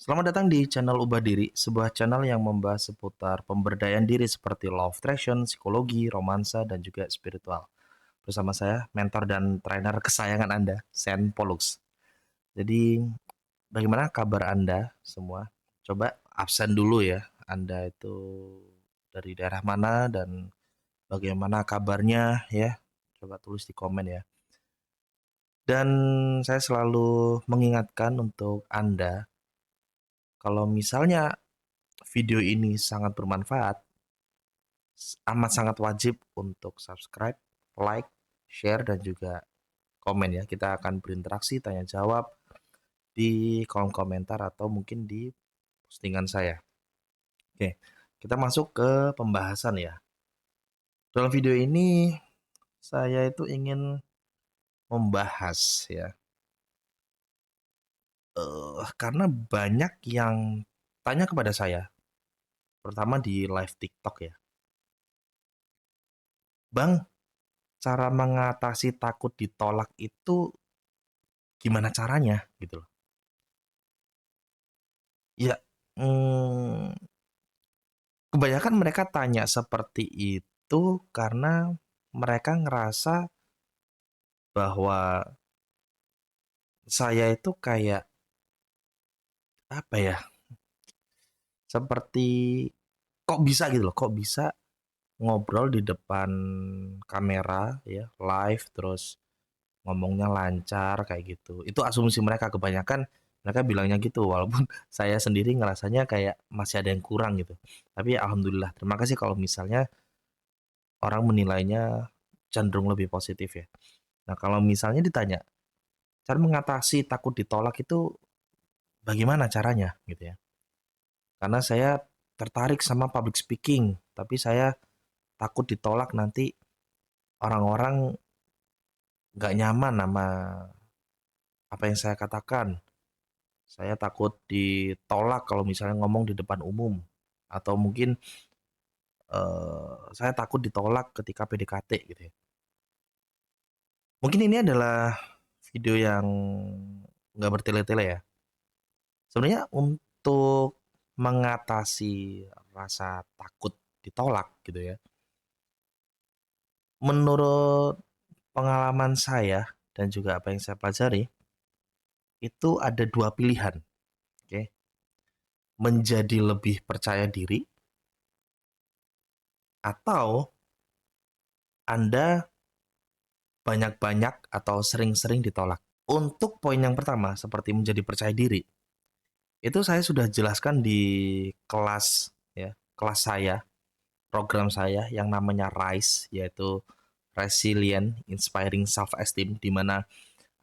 Selamat datang di channel Ubah Diri, sebuah channel yang membahas seputar pemberdayaan diri seperti law of attraction, psikologi, romansa, dan juga spiritual. Bersama saya, mentor dan trainer kesayangan Anda, Sen Pollux. Jadi, bagaimana kabar Anda semua? Coba absen dulu ya, Anda itu dari daerah mana dan bagaimana kabarnya ya? Coba tulis di komen ya. Dan saya selalu mengingatkan untuk Anda, kalau misalnya video ini sangat bermanfaat, amat sangat wajib untuk subscribe, like, share, dan juga komen ya. Kita akan berinteraksi, tanya jawab di kolom komentar atau mungkin di postingan saya. Oke, kita masuk ke pembahasan ya. Dalam video ini saya itu ingin membahas ya, karena banyak yang tanya kepada saya, terutama di live TikTok ya, Bang, cara mengatasi takut ditolak itu gimana caranya gitu loh. Ya, mmm, kebanyakan mereka tanya seperti itu karena mereka ngerasa bahwa saya itu kayak, apa ya, seperti kok bisa gitu loh, kok bisa ngobrol di depan kamera ya, live, terus ngomongnya lancar kayak gitu. Itu asumsi mereka, kebanyakan mereka bilangnya gitu, walaupun saya sendiri ngerasanya kayak masih ada yang kurang gitu. Tapi alhamdulillah, terima kasih kalau misalnya orang menilainya cenderung lebih positif ya. Nah, kalau misalnya ditanya, cara mengatasi takut ditolak itu bagaimana caranya gitu ya. Karena saya tertarik sama public speaking, tapi saya takut ditolak nanti orang-orang nggak nyaman sama apa yang saya katakan. Saya takut ditolak kalau misalnya ngomong di depan umum. Atau mungkin saya takut ditolak ketika PDKT gitu ya. Mungkin ini adalah video yang nggak bertele-tele ya. Sebenarnya untuk mengatasi rasa takut ditolak gitu ya. Menurut pengalaman saya dan juga apa yang saya pelajari, itu ada dua pilihan, oke. Menjadi lebih percaya diri atau Anda banyak-banyak atau sering-sering ditolak. Untuk poin yang pertama, seperti menjadi percaya diri, itu saya sudah jelaskan di kelas ya, kelas saya, program saya yang namanya RISE, yaitu Resilient Inspiring Self-Esteem, di mana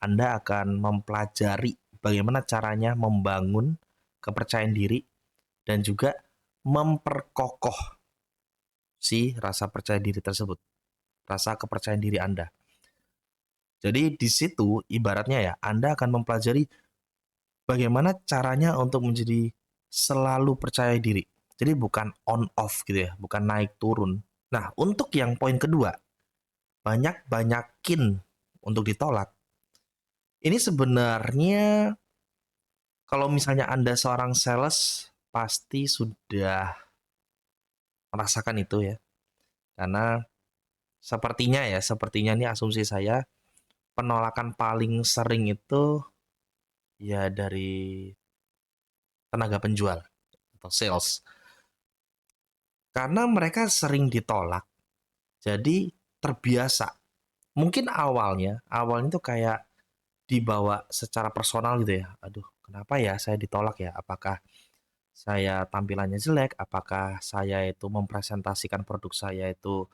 Anda akan mempelajari bagaimana caranya membangun kepercayaan diri dan juga memperkokoh si rasa percaya diri tersebut, rasa kepercayaan diri Anda. Jadi di situ ibaratnya ya, Anda akan mempelajari bagaimana caranya untuk menjadi selalu percaya diri. Jadi bukan on off gitu ya, bukan naik turun. Nah, untuk yang poin kedua, banyak-banyakin untuk ditolak. Ini sebenarnya kalau misalnya Anda seorang sales pasti sudah merasakan itu ya. Karena sepertinya ini asumsi saya, penolakan paling sering itu ya dari tenaga penjual atau sales. Karena mereka sering ditolak, jadi terbiasa. Mungkin awalnya tuh kayak dibawa secara personal gitu ya. Aduh, kenapa ya saya ditolak ya? Apakah saya tampilannya jelek? Apakah saya itu mempresentasikan produk saya itu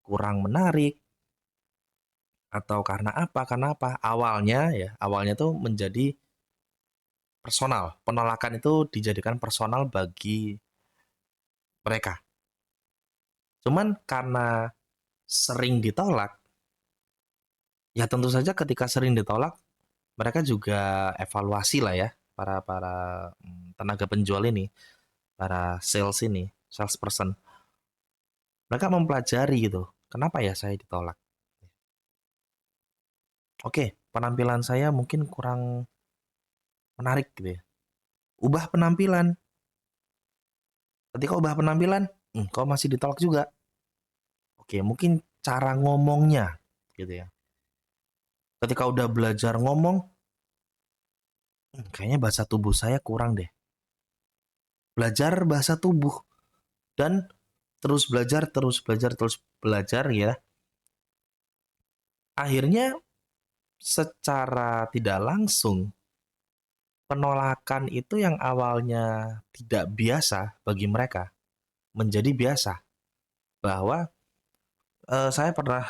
kurang menarik? Atau karena apa? Karena apa? Awalnya tuh menjadi personal. Penolakan itu dijadikan personal bagi mereka. Cuman karena sering ditolak, ya tentu saja ketika sering ditolak, mereka juga evaluasi lah ya, para para tenaga penjual ini, para sales ini, salesperson. Mereka mempelajari gitu, kenapa ya saya ditolak? Oke, penampilan saya mungkin kurang menarik gitu ya. ubah penampilan. Ketika ubah penampilan, kau masih ditolak juga. Oke, mungkin cara ngomongnya gitu ya. Ketika udah belajar ngomong, kayaknya bahasa tubuh saya kurang deh. Belajar bahasa tubuh dan terus belajar, terus belajar ya. Akhirnya secara tidak langsung penolakan itu yang awalnya tidak biasa bagi mereka menjadi biasa. Bahwa saya pernah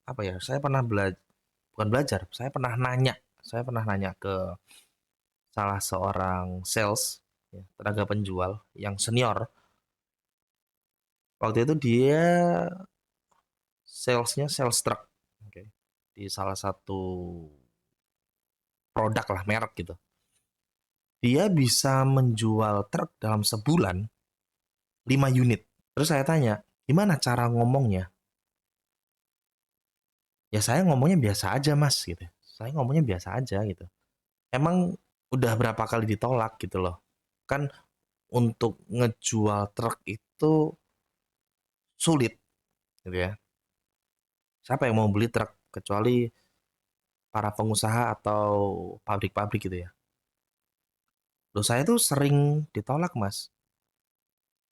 apa ya? Saya pernah bukan belajar, saya pernah nanya ke salah seorang sales, ya, tenaga penjual yang senior. Waktu itu dia salesnya sales truck, oke, di salah satu produk lah, merek gitu. Dia bisa menjual truk dalam sebulan 5 unit. Terus saya tanya, gimana cara ngomongnya? Ya saya ngomongnya biasa aja mas gitu. Saya ngomongnya biasa aja gitu. Emang udah berapa kali ditolak gitu loh. Kan untuk ngejual truk itu sulit gitu ya. Siapa yang mau beli truk kecuali para pengusaha atau pabrik-pabrik gitu ya. Loh saya tuh sering ditolak mas.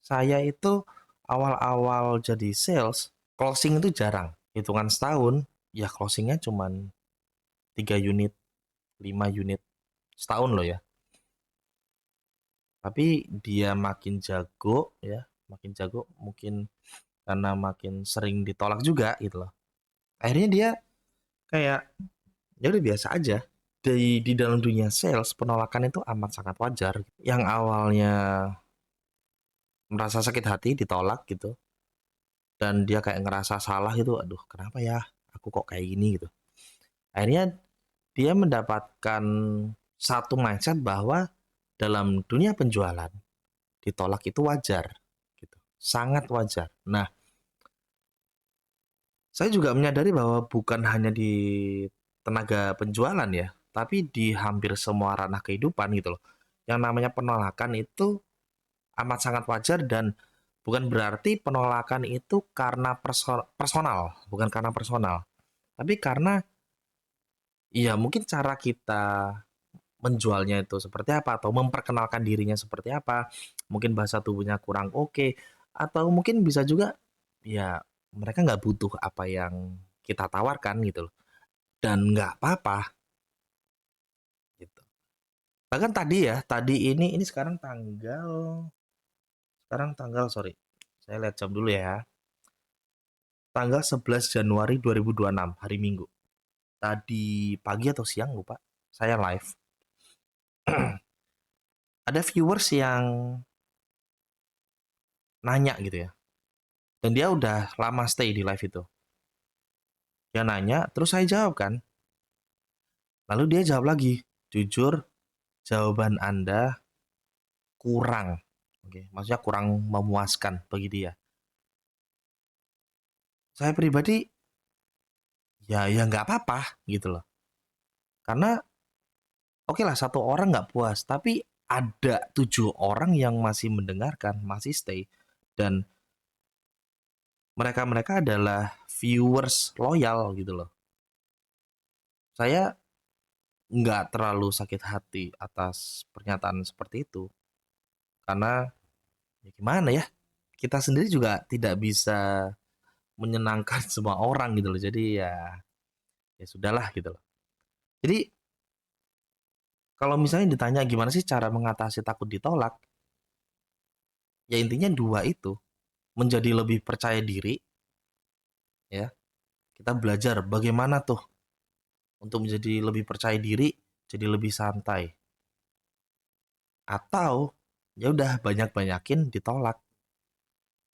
Saya itu awal-awal jadi sales, closing itu jarang. Hitungan setahun, ya closingnya cuman 3 unit, 5 unit setahun loh ya. Tapi dia makin jago ya, makin jago mungkin karena makin sering ditolak juga gitu loh. Akhirnya dia kayak ya udah biasa aja. Di dalam dunia sales, penolakan itu amat sangat wajar. Yang awalnya merasa sakit hati ditolak gitu, dan dia kayak ngerasa salah gitu, aduh kenapa ya aku kok kayak gini gitu. Akhirnya dia mendapatkan satu mindset bahwa dalam dunia penjualan ditolak itu wajar gitu, sangat wajar. Nah, saya juga menyadari bahwa bukan hanya di tenaga penjualan ya, tapi di hampir semua ranah kehidupan gitu loh. Yang namanya penolakan itu amat sangat wajar, dan bukan berarti penolakan itu karena personal, bukan karena personal, tapi karena ya mungkin cara kita menjualnya itu seperti apa, atau memperkenalkan dirinya seperti apa, mungkin bahasa tubuhnya kurang oke, atau mungkin bisa juga ya mereka nggak butuh apa yang kita tawarkan gitu loh, dan nggak apa-apa gitu. Bahkan tadi ya, ini sekarang tanggal, sorry, saya lihat jam dulu ya, tanggal 11 Januari 2026, hari Minggu. Tadi pagi atau siang lupa, saya live. Ada viewers yang nanya gitu ya. Dan dia udah lama stay di live itu. Dia nanya, terus saya jawab kan. Lalu dia jawab lagi, jujur jawaban Anda kurang. Oke, maksudnya kurang memuaskan bagi dia. Saya pribadi ya nggak apa-apa gitu loh. Karena oke lah satu orang nggak puas, tapi ada 7 orang yang masih mendengarkan, masih stay, dan mereka-mereka adalah viewers loyal gitu loh. Saya nggak terlalu sakit hati atas pernyataan seperti itu, karena ya gimana ya, kita sendiri juga tidak bisa menyenangkan semua orang gitu loh, jadi ya ya sudahlah gitu loh. Jadi kalau misalnya ditanya gimana sih cara mengatasi takut ditolak, ya intinya dua itu, menjadi lebih percaya diri ya. Kita belajar bagaimana tuh untuk menjadi lebih percaya diri, jadi lebih santai, atau ya udah banyak-banyakin ditolak.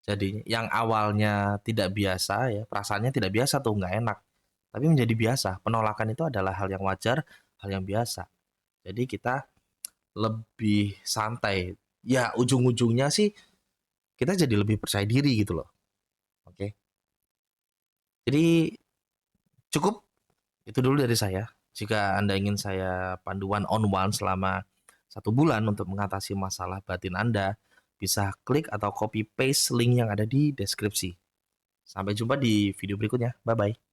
Jadi yang awalnya tidak biasa ya, perasaannya tidak biasa tuh, nggak enak, tapi menjadi biasa. Penolakan itu adalah hal yang wajar, hal yang biasa. Jadi kita lebih santai. Ya ujung-ujungnya sih kita jadi lebih percaya diri gitu loh. Oke. Jadi cukup itu dulu dari saya. Jika Anda ingin saya panduan on one selama 1 bulan untuk mengatasi masalah batin Anda, bisa klik atau copy paste link yang ada di deskripsi. Sampai jumpa di video berikutnya. Bye bye.